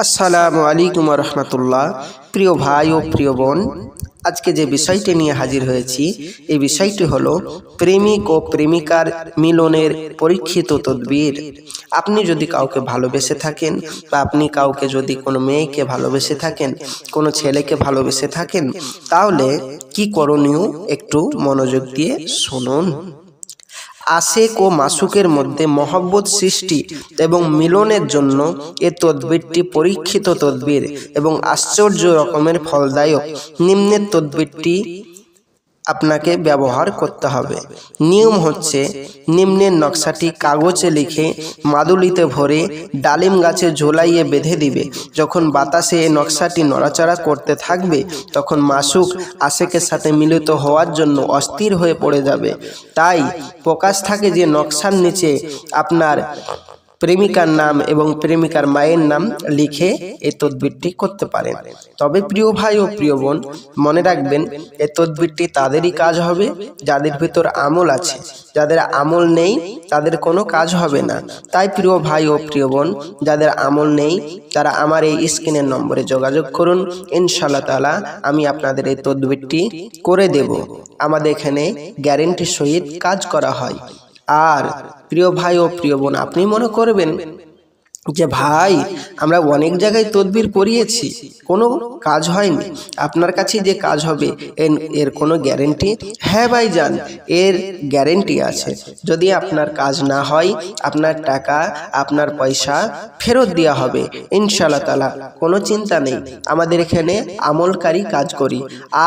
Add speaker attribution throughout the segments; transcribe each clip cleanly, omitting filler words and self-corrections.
Speaker 1: আসসালামু আলাইকুম রহমতুল্লাহ। প্রিয় ভাই ও প্রিয় বোন, আজকে যে বিষয়টি নিয়ে হাজির হয়েছি এই বিষয়টি হলো প্রেমিক ও প্রেমিকার মিলনের পরীক্ষিত তদবির। আপনি যদি কাউকে ভালোবেসে থাকেন বা আপনি কাউকে যদি কোনো মেয়েকে ভালোবেসে থাকেন, কোনো ছেলেকে ভালোবেসে থাকেন, তাহলে কি করণীয় একটু মনোযোগ দিয়ে শুনুন। আশেক ও মাসুকের মধ্যে মহব্বত সৃষ্টি এবং মিলনের জন্য এ তদবিরটি পরীক্ষিত তদবির এবং আশ্চর্য রকমের ফলদায়ক। নিম্নের তদবিরটি আপনাকে ব্যবহার করতে হবে। নিয়ম হচ্ছে, নিম্নের নকশাটি কাগজে লিখে মাদুলিতে ভরে ডালিম গাছে ঝোলাইয়ে বেঁধে দিবে। যখন বাতাসে এই নকশাটি নড়াচড়া করতে থাকবে তখন মাসুক আশেকের সাথে মিলিত হওয়ার জন্য অস্থির হয়ে পড়ে যাবে। তাই প্রকাশ থাকে যে নকশার নিচে আপনার প্রেমিকার নাম এবং প্রেমিকার মায়ের নাম লিখে এই তদবিরটি করতে পারেন। তবে প্রিয় ভাই ও প্রিয় বোন, মনে রাখবেন এই তদবিরটি তাদেরই কাজ হবে যাদের ভিতর আমল আছে। যাদের আমল নেই তাদের কোনো কাজ হবে না। তাই প্রিয় ভাই ও প্রিয় বোন, যাদের আমল নেই তারা আমার এই স্ক্রিনের নম্বরে যোগাযোগ করুন। ইনশাআল্লাহ তাআলা আমি আপনাদের এই তদবিরটি করে দেব। আমাদের এখানে গ্যারেন্টির সহিত কাজ করা হয়। আর প্রিয় ভাই ও প্রিয় বোন, আপনি মনে করবেন যে ভাই আমরা অনেক জায়গায় তদবির করিয়েছি, কোনো কাজ হয়নি, আপনার কাছে যে কাজ হবে এর কোনো গ্যারেন্টি? হ্যাঁ ভাইজান, এর গ্যারেন্টি আছে। যদি আপনার কাজ না হয় আপনার টাকা আপনার পয়সা ফেরত দেওয়া হবে ইনশাআল্লাহ তাআলা, কোনো চিন্তা নেই। আমাদের এখানে আমলকারী কাজ করি।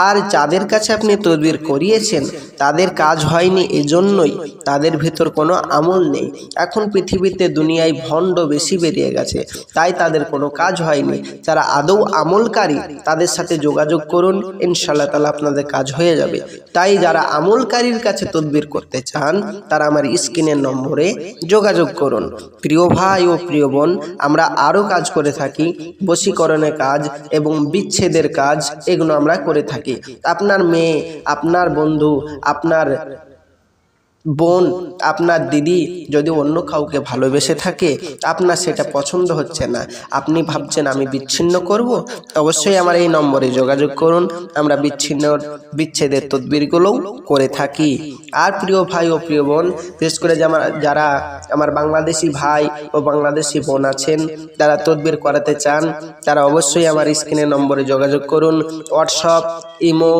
Speaker 1: আর যাদের কাছে আপনি তদবির করিয়েছেন তাদের কাজ হয়নি এজন্যই তাদের ভিতর কোনো আমল নেই। এখন পৃথিবীতে দুনিয়ায় ভণ্ড বেশি বেরিয়ে গেছে, তাই তাদের কোনো কাজ হয়নি। যারা আদৌ আমলকারী তাদের সাথে যোগাযোগ করুন, ইনশাআল্লাহ তাআলা আপনাদের কাজ হয়ে যাবে। তাই যারা আমলকারীর কাছে তদবির করতে চান তারা আমার স্ক্রিনের নম্বরে যোগাযোগ করুন। প্রিয় ভাই ও প্রিয় বোন, আমরা আরও কাজ করে থাকি, বশীকরণের কাজ এবং বিচ্ছেদের কাজ, এগুলো আমরা করে থাকি। আপনার মেয়ে, আপনার বন্ধু, আপনার বোন, আপনার দিদি যদি অন্য কাউকে ভালোবেসে থাকে, আপনার সেটা পছন্দ হচ্ছে না, আপনি ভাবছেন আমি বিচ্ছিন্ন করব, অবশ্যই আমার এই নম্বরে যোগাযোগ করুন। আমরা বিচ্ছেদের তদবিরগুলোও করে থাকি। আর প্রিয় ভাই ও প্রিয় বোন, বিশেষ করে যারা আমার বাংলাদেশি ভাই ও বাংলাদেশি বোন আছেন, যারা তদবির করাতে চান তারা অবশ্যই আমার স্ক্রিনের নম্বরে যোগাযোগ করুন। হোয়াটসঅ্যাপ, ইমো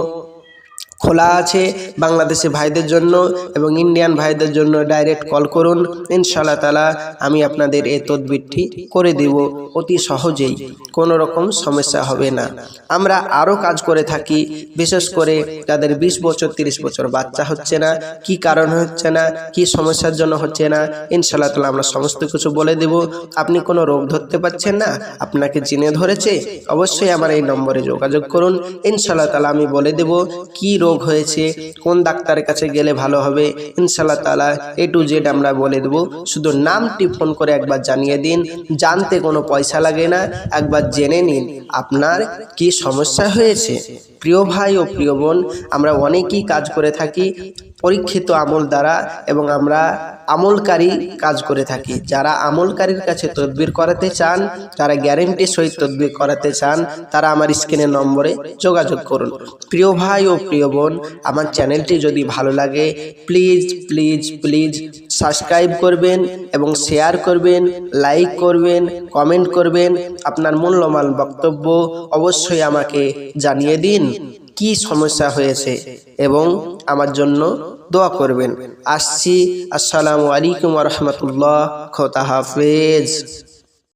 Speaker 1: খোলা আছে বাংলাদেশি ভাইদের জন্য এবং ইন্ডিয়ান ভাইদের জন্য ডাইরেক্ট কল করুন। ইনশাআল্লাহ তাআলা আমি আপনাদের এই তদবিরটি করে দেব অতি সহজেই, কোনো রকম সমস্যা হবে না। আমরা আরও কাজ করে থাকি, বিশেষ করে যাদের 20 বছর 30 বছর বাচ্চা হচ্ছে না, কি কারণ হচ্ছে না, কি সমস্যার জন্য হচ্ছে না, ইনশাআল্লাহ তাআলা আমরা সমস্ত কিছু বলে দেব। আপনি কোনো রোগ ধরতে পারছেন না, আপনাকে জিনে ধরেছে, অবশ্যই আমার এই নম্বরে যোগাযোগ করুন। ইনশাআল্লাহ তাআলা আমি বলে দেব কি রোগ হয়েছে, কোন ডাক্তারের কাছে গেলে ভালো হবে, ইনশাআল্লাহ তাআলা A to Z আমরা বলে দেব। শুধু নামটি ফোন করে একবার জানিয়ে দিন, জানতে কোনো পয়সা লাগে না, একবার জেনে নিন আপনার কি সমস্যা হয়েছে। প্রিয় ভাই ও প্রিয় বোন, আমরা অনেকেই কাজ করে থাকি পরীক্ষিত আমল দ্বারা এবং আমরা আমলকারী কাজ করে থাকি। যারা আমলকারীর কাছে তদবির করাতে চান, যারা গ্যারেন্টির সহিত তদবির করাতে চান, তারা আমার স্ক্রিনের নম্বরে যোগাযোগ করুন। প্রিয় ভাই ও প্রিয় বোন, আমার চ্যানেলটি যদি ভালো লাগে প্লিজ প্লিজ প্লিজ সাবস্ক্রাইব করবেন এবং শেয়ার করবেন, লাইক করবেন, কমেন্ট করবেন। আপনার মূল্যবান বক্তব্য অবশ্যই আমাকে জানিয়ে দিন কি সমস্যা হয়েছে এবং আমার জন্য দোয়া করবেন। আসছি। আসসালামু আলাইকুম ওয়া রাহমাতুল্লাহ। খোদা হাফেজ।